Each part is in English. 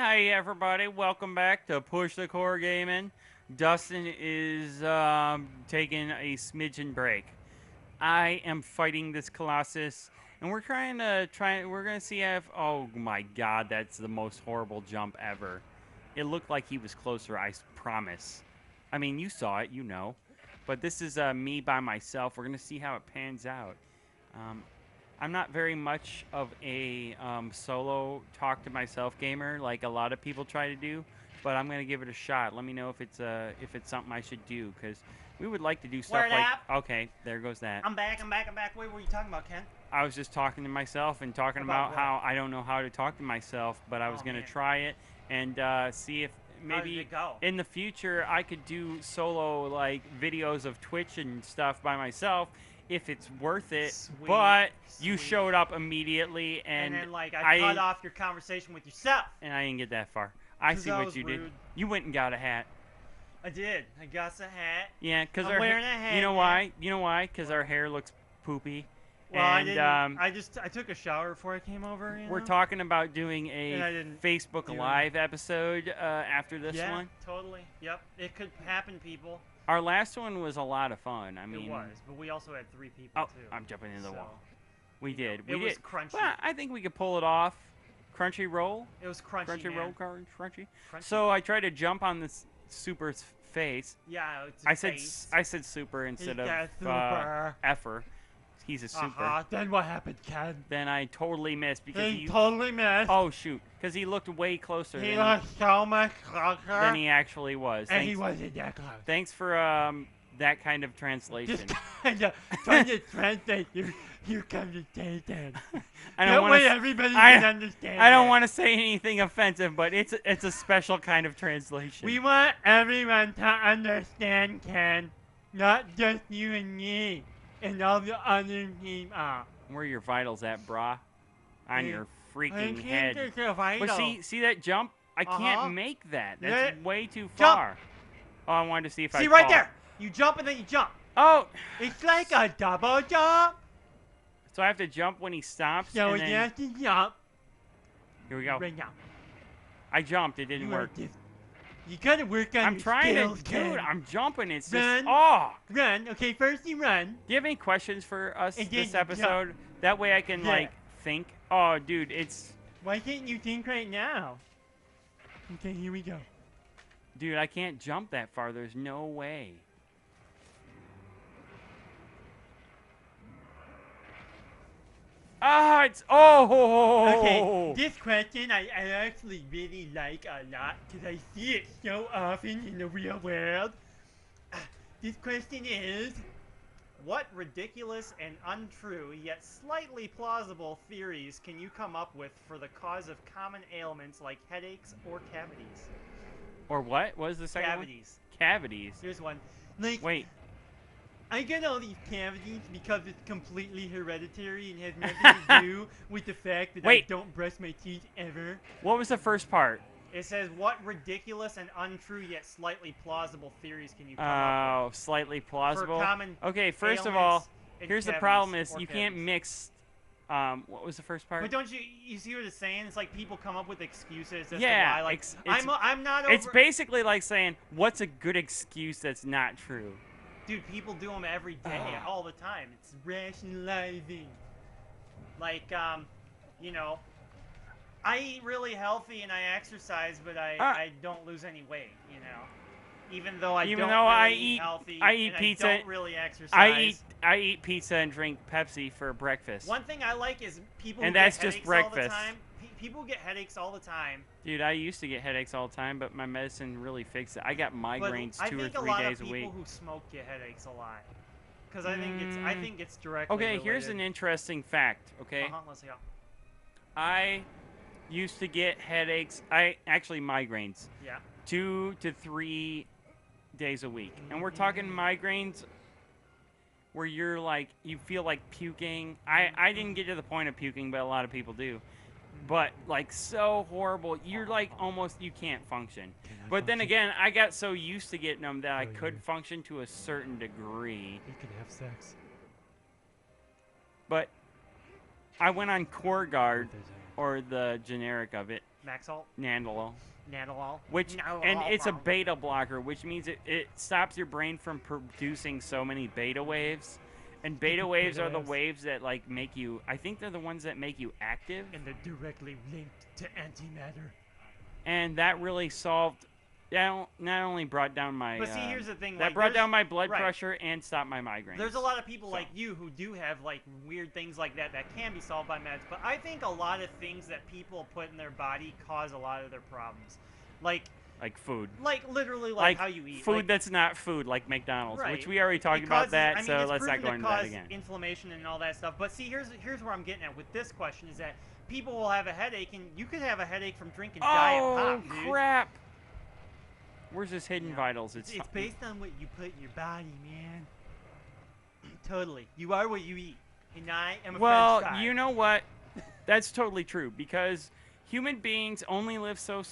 Hi everybody, welcome back to Push the Core Gaming. Dustin is taking a smidgen break. I am fighting this Colossus, and we're we're gonna see if, oh my god, that's the most horrible jump ever. It looked like he was closer, I promise. I mean, you saw it, you know. But this is me by myself. We're gonna see how it pans out. Um, I'm not very much of a solo talk to myself gamer like a lot of people try to do, but I'm gonna give it a shot. Let me know if it's something I should do, because we would like to do stuff Word like. up. Okay, there goes that. I'm back. What were you talking about, Ken? I was just talking to myself and talking about About how I don't know how to talk to myself, but I was Oh, gonna man. try it and see if How did maybe it go? in the future I could do solo like videos of Twitch and stuff by myself if it's worth it. Sweet, but you sweet. showed up immediately And and then, I cut off your conversation with yourself. and I didn't get that far. I 'Cause see that what was you did. rude. You went and got a hat. I did. I got the hat. Yeah, because I'm wearing a hat. You know why? You know why? Because our hair looks poopy. Well, and, I didn't. I took a shower before I came over. We're talking about doing And I a didn't Facebook do Live episode after this Yeah, one. totally. Yep. It could happen, people. Our last one was a lot of fun. I mean, It was, but we also had 3 people oh, too. I'm jumping into the So, wall. We you know, did. it We was did. crunchy. Well, I think we could pull it off. Crunchy roll. It was crunchy, Crunchy man. roll, crunchy. Crunchy. So I tried to jump on this super's face. Yeah, it's I said super instead of super. effer. He's a super. Then what happened, Ken? Then I totally missed because He totally missed. Oh shoot! Because he looked way closer He than, was so much closer. than he actually was. And he wasn't that close. Thanks for that kind of translation. Just kind of trying to translate your conversation. I That don't way want everybody can understand. I don't it. want to say anything offensive, but it's a special kind of translation. We want everyone to understand, Ken. Not just you and me. And all the other people. Where are your vitals at, brah? On your freaking I head. think it's a vital. But see that jump? I can't Uh-huh. make that. Yeah. That's way too Jump. far. Oh, I wanted to see if I See right fall. there. You jump and then you jump. Oh, It's like a double jump. so I have to jump when he stops. So and you then, have to jump here we go. right now. I jumped. It didn't You are work. just- You gotta work on I'm your trying skills, to, Ken. dude. I'm jumping. It's Run. just, oh. Run. Okay, first you run. Do you have any questions for us And then this you jump. episode? That way I can Yeah. like think. Oh, dude, it's, Why can't you think right now? Okay, here we go. dude, I can't jump that far. There's no way. Ah, it's Okay, this question I actually really like a lot because I see it so often in the real world. This question is, what ridiculous and untrue yet slightly plausible theories can you come up with for the cause of common ailments like headaches or cavities? Or what? What was the second Cavities. one? Cavities. Here's one. Like, Wait. I get all these cavities because it's completely hereditary and has nothing to do with the fact that I Wait. don't brush my teeth ever. What was the first part? It says, what ridiculous and untrue yet slightly plausible theories can you come up Oh, slightly with? plausible. For common Okay, first of all, ailments and here's the cavities problem is or you can't cavities. mix. What was the first part? But don't you see what it's saying? It's like people come up with excuses as Yeah, to why. Like, it's- I'm not over. It's basically like saying, what's a good excuse that's not true? Dude, people do them every day, all the time. It's rationalizing. Like, you know, I eat really healthy and I exercise, but I don't lose any weight, you know. Even though I Even don't though really I eat eat- healthy, I eat and pizza- I don't really exercise. I eat pizza and drink Pepsi for breakfast. One thing I like is people And who that's get just headaches all the breakfast. time. People get headaches all the time. Dude, I used to get headaches all the time, but my medicine really fixed it. I got But migraines I 2 or think 3 a lot days of a week. people who smoke get headaches a lot. Because I think it's directly Okay, related. here's an interesting fact, okay? Let's go. I used to get headaches, actually migraines, Yeah. 2 to 3 days a week. And we're talking migraines where you're like, you feel like puking. I didn't get to the point of puking, but a lot of people do. But like so horrible, you're like almost, you can't function. But then again, I got so used to getting them that I could function to a certain degree. You can have sex. But I went on Core Guard, or the generic of it, Maxalt? Nandrolol. Nadolol? And it's a beta blocker, which means it stops your brain from producing so many beta waves. And beta waves are the waves that like make you. I think they're the ones that make you active. And they're directly linked to antimatter. And that really solved. Not only brought down my. But see, here's the thing. That like, brought down my blood pressure and stopped my migraines. There's a lot of people like you who do have like weird things like that can be solved by meds. But I think a lot of things that people put in their body cause a lot of their problems, like food. Like literally like how you eat. Food like, that's not food, like McDonald's, right. which we already talked about that. I mean, so let's not go into that again. Inflammation and all that stuff. But see, here's where I'm getting at with this question is that people will have a headache, and you could have a headache from drinking diet pop, dude. Oh crap! Where's this Hidden Vitals? It's based on what you put in your body, man. Totally. You are what you eat. And I am a Well, French fry. you know what? That's totally true, because human beings only live so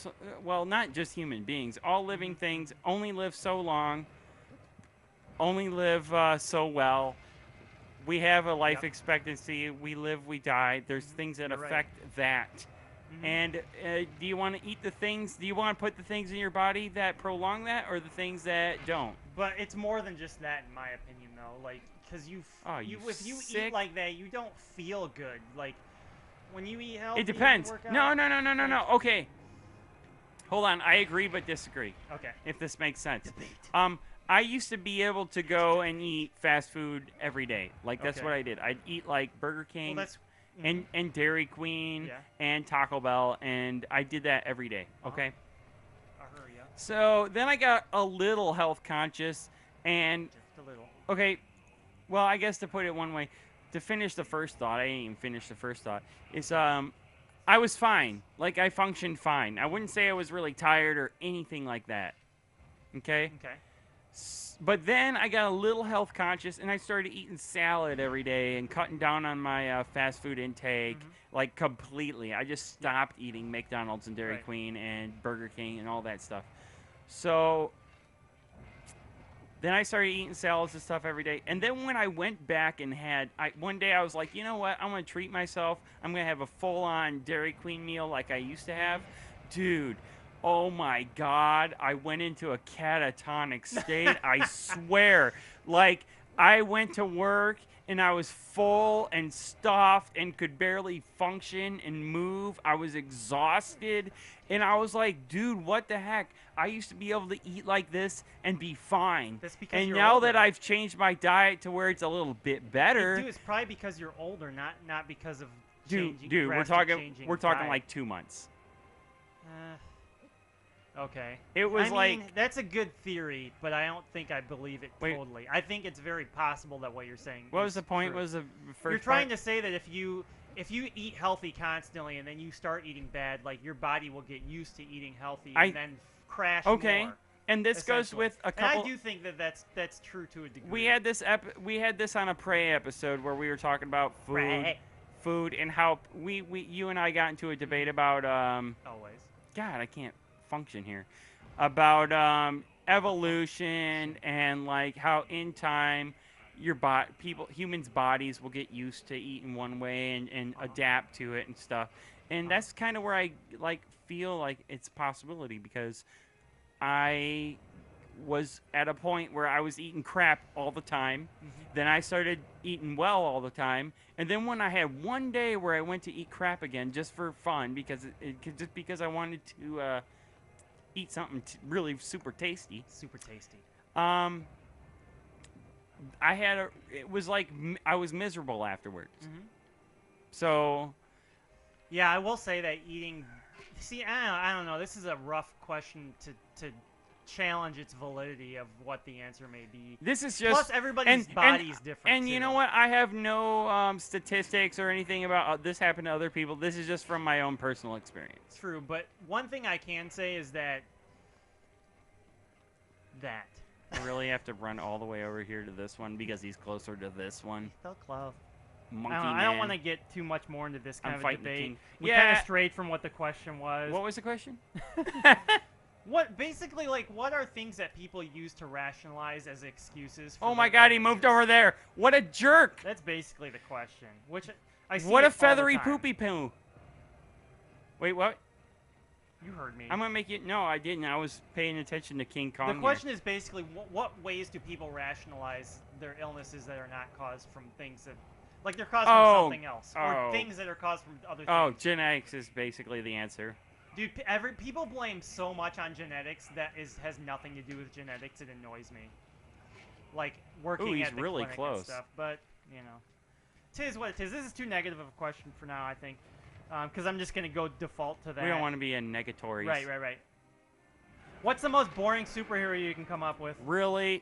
well, not just human beings. All living things only live so long, only live so well. We have a life expectancy. We live, we die. There's things that affect that. And do you want to eat the things? Do you want to put the things in your body that prolong that, or the things that don't? But it's more than just that, in my opinion, though. Like, because if you eat like that, you don't feel good. Like, when you eat healthy, it depends. You work out, No. Okay. Hold on. I agree but disagree. Okay. If this makes sense. Debate. I used to be able to go and eat fast food every day. Like, that's what I did. I'd eat, like, Burger King. Well, that's... And Dairy Queen and Taco Bell, and I did that every day, okay? So then I got a little health conscious, and... Just a little. Okay, well, I guess to put it one way, to finish the first thought, I didn't even finish the first thought, is I was fine. Like, I functioned fine. I wouldn't say I was really tired or anything like that, okay? Okay. But then I got a little health conscious, and I started eating salad every day and cutting down on my fast food intake, like completely. I just stopped eating McDonald's and Dairy Queen and Burger King and all that stuff. So then I started eating salads and stuff every day. And then when I went back and one day I was like, you know what? I'm going to treat myself. I'm going to have a full-on Dairy Queen meal like I used to have. Dude. Oh my God, I went into a catatonic state, I swear. Like, I went to work and I was full and stuffed and could barely function and move. I was exhausted and I was like, dude, what the heck? I used to be able to eat like this and be fine. That's because and you're now older. that I've changed my diet to where it's a little bit better. Dude, it's probably because you're older, not because of Dude, we're talking like 2 months. Okay. It was that's a good theory, but I don't think I believe it totally. I think it's very possible that what you're saying. What was the point? True. Was the first? You're trying to say that if you eat healthy constantly and then you start eating bad, like your body will get used to eating healthy and then crash more. And this goes with a couple. And I do think that that's true to a degree. We had this on a Prey episode where we were talking about food and how you and I got into a debate about always. God, I can't function here, about evolution and like how in time humans' bodies will get used to eating one way and adapt to it and stuff. And that's kind of where I like feel like it's a possibility, because I was at a point where I was eating crap all the time. Then I started eating well all the time. And then when I had one day where I went to eat crap again just for fun, because because I wanted to eat something really super tasty. Super tasty. It was like I was miserable afterwards. So, yeah, I will say that eating. See, I don't know. This is a rough question to challenge its validity of what the answer may be. This is just plus everybody's body is different. And you know what? I have no statistics or anything about this happened to other people. This is just from my own personal experience. True, but one thing I can say is that I really have to run all the way over here to this one because he's closer to this one. So close. Monkey I don't want to get too much more into this kind of debate. We Yeah. kind of strayed from what the question was. What was the question? What are things that people use to rationalize as excuses? For Oh my God, he moved over there. What a jerk. That's basically the question. Which I see What it a all the feathery time. poopy poo. Wait, what? heard me. I'm gonna make it. No, I didn't. I was paying attention to King Kong. The question is basically, what ways do people rationalize their illnesses that are not caused from things that, like they're caused from something else, or things that are caused from other things? Oh, genetics is basically the answer. Dude, people blame so much on genetics that has nothing to do with genetics. It annoys me. Like working at the really clinic close. and stuff, but you know, tis what it is. This is too negative of a question for now, I think, because I'm just gonna go default to that. We don't want to be in negatories. Right. What's the most boring superhero you can come up with? Really?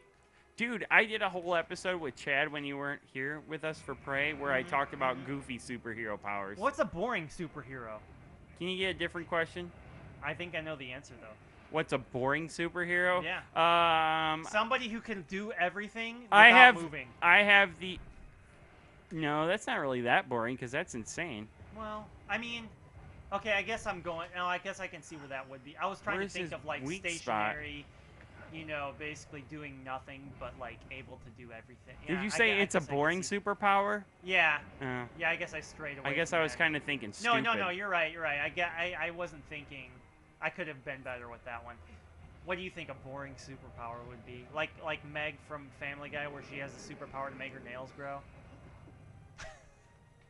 Dude, I did a whole episode with Chad when you weren't here with us for Prey where I talked about goofy superhero powers. What's a boring superhero? Can you get a different question? I think I know the answer, though. What's a boring superhero? Yeah. Somebody who can do everything without moving. I have the... No, that's not really that boring because that's insane. Well, I mean... Okay, I guess I'm going... No, I guess I can see where that would be. I was trying to think of, like, stationary... You know, basically doing nothing, but like able to do everything. Yeah, Did you say it's a boring superpower? Yeah. Yeah, I guess I strayed away. I guess I was kind of thinking No, stupid. you're right. I wasn't thinking. I could have been better with that one. What do you think a boring superpower would be? Like Meg from Family Guy, where she has a superpower to make her nails grow.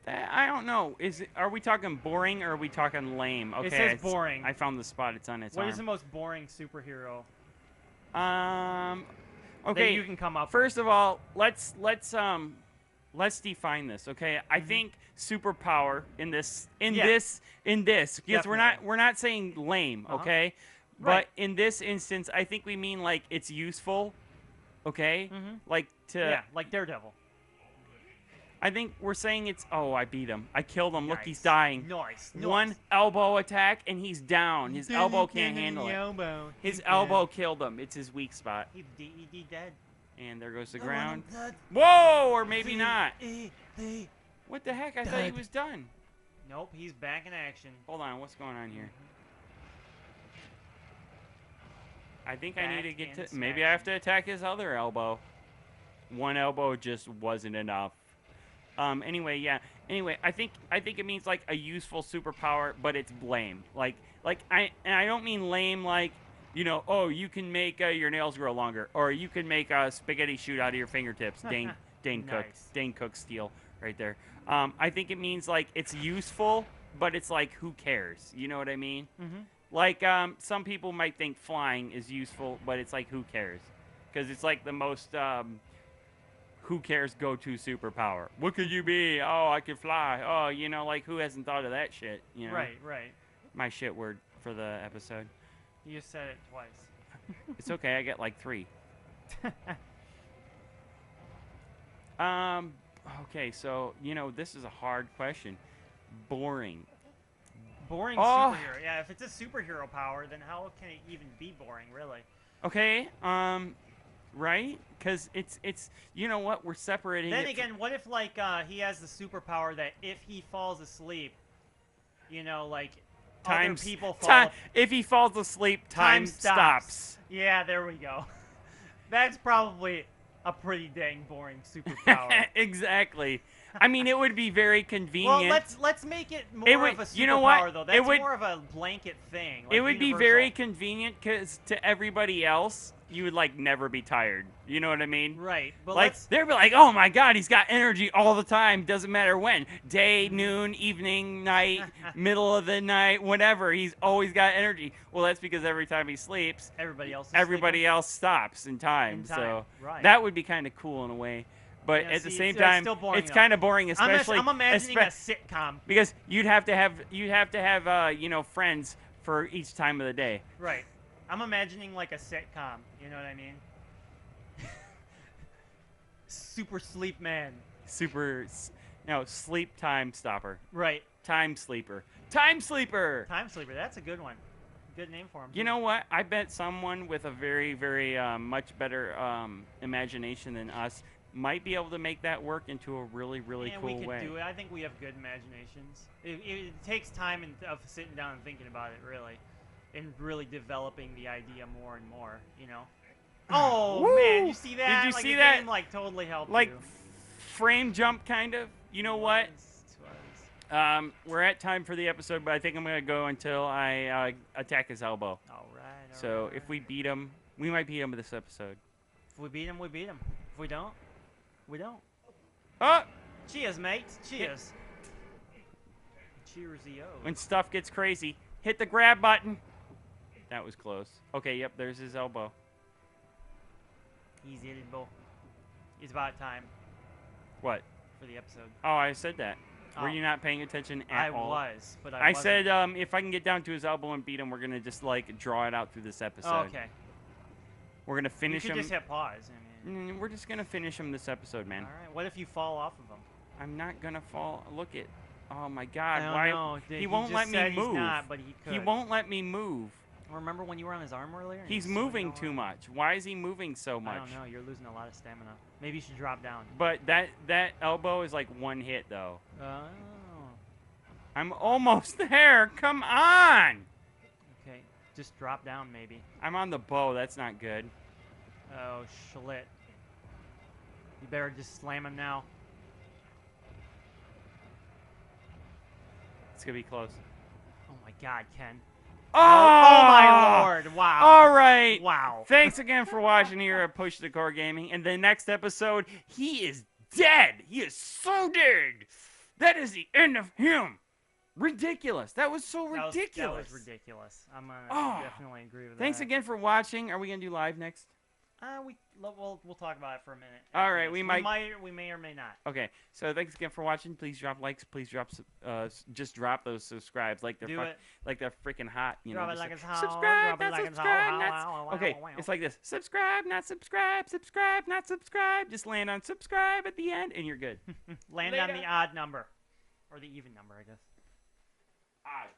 I don't know. Are we talking boring or are we talking lame? Okay, it says boring. I found the spot. It's on its arm. What is the most boring superhero? Okay. That you can come up First of all, let's define this. Okay, I think superpower in this because Definitely. we're not saying lame. Okay, Right. but in this instance, I think we mean like it's useful. Okay, like like Daredevil. I think we're saying it's... Oh, I beat him. I killed him. Nice. Look, he's dying. Nice. One elbow attack, and he's down. His elbow can't handle it. His elbow killed him. It's his weak spot. He's dead. And there goes the ground. Whoa! Or maybe not. What the heck? I thought he was done. Nope, he's back in action. Hold on. What's going on here? I think I need to get to... Maybe I have to attack his other elbow. One elbow just wasn't enough. Anyway, yeah. Anyway, I think it means like a useful superpower, but it's lame. Like I don't mean lame like, you know, oh, you can make your nails grow longer, or you can make a spaghetti shoot out of your fingertips. Dane Cook, Dane Cook steel right there. I think it means like it's useful, but it's like who cares? You know what I mean? Like some people might think flying is useful, but it's like who cares? Because it's like the most who cares go-to superpower. What could you be? Oh, I could fly. Oh, you know, like who hasn't thought of that shit? You know? Right. My shit word for the episode. You said it twice. It's okay. I get like 3. Okay, so you know this is a hard question. Boring. Boring superhero. Yeah, if it's a superhero power, then how can it even be boring, really? Okay. Right? Because it's you know what, we're separating. Then again, what if like he has the superpower that if he falls asleep, you know, like other people fall. If he falls asleep, time stops. Yeah, there we go. That's probably a pretty dang boring superpower. Exactly. I mean, it would be very convenient. Well, let's make it more of a superpower, you know what? though. That's more of a blanket thing. Like it would universal. be very convenient because to everybody else, you would like never be tired. You know what I mean? Right. But like they'd be like, "Oh my God, he's got energy all the time. Doesn't matter when, day, noon, evening, night, middle of the night, whatever. He's always got energy." Well, that's because every time he sleeps, everybody else stops in time. So right. that would be kind of cool in a way. But at the same time, it's kind of boring, especially. I'm imagining a sitcom because you'd have to have you know, friends for each time of the day. Right. I'm imagining like a sitcom. You know what I mean? Super sleep man. Sleep time stopper. Right. Time sleeper. Time sleeper. Time sleeper. That's a good one. Good name for him. You know what? I bet someone with a very, very much better imagination than us might be able to make that work into a really, really cool way. Yeah, we could do it. I think we have good imaginations. It takes time of sitting down and thinking about it, really, and really developing the idea more and more. You know. Oh Woo! Man, you see that? Did you like, see the that? Game, like totally helped like you. frame jump, kind of. You know what? We're at time for the episode, but I think I'm gonna go until I attack his elbow. All right. So if we beat him, we might beat him this episode. If we beat him, we beat him. If we don't, we don't. Oh! Cheers, mate. Cheers. Cheersio. When stuff gets crazy, hit the grab button. That was close. Okay, yep, there's his elbow. He's edible. It's about time What? for the episode. Oh, I said that. Were Oh. you not paying attention at all? I was, but I wasn't. said if I can get down to his elbow and beat him, we're gonna just like draw it out through this episode. Oh, okay. We're gonna You finish could him. just hit pause. I mean, We're just gonna finish him this episode, man. all right. What if you fall off of him? I'm not gonna fall. Look at. Oh my God! I don't Why? know. He won't just let me said move. He's not, but he could. He won't let me move. Remember when you were on his arm earlier? and He's he was moving swinging too around? much. Why is he moving so much? I don't know. You're losing a lot of stamina. Maybe you should drop down. But that elbow is like one hit though. Oh. I'm almost there. Come on! Okay. Just drop down, maybe. I'm on the bow. That's not good. Oh, schlit. You better just slam him now. It's gonna be close. Oh my God, Ken. Oh, Oh my Lord! Wow. All right. Wow. Thanks again for watching here at Push the Core Gaming. And the next episode, he is dead. He is so dead. That is the end of him. Ridiculous. That was so ridiculous. That was ridiculous. I'm gonna Oh. definitely agree with Thanks that. again for watching. Are we gonna do live next? We'll talk about it for a minute. All after right, this. we we may or may not. Okay. So thanks again for watching. Please drop likes. Please drop just drop those subscribes like they're Do it. like they're freaking hot. You Drop know. it just like like, it's hot. subscribe, Drop it not like it's subscribe, hot. not. Wow, wow, Okay. wow, wow. It's like this. Subscribe, not subscribe. Subscribe, not subscribe. Just land on subscribe at the end, and you're good. Land on Later. the odd number, or the even number, I guess. Odd.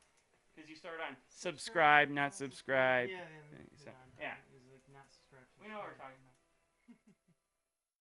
Because you start on subscribe, not subscribe. Yeah. So, yeah. Not subscribe. We know what we're talking about.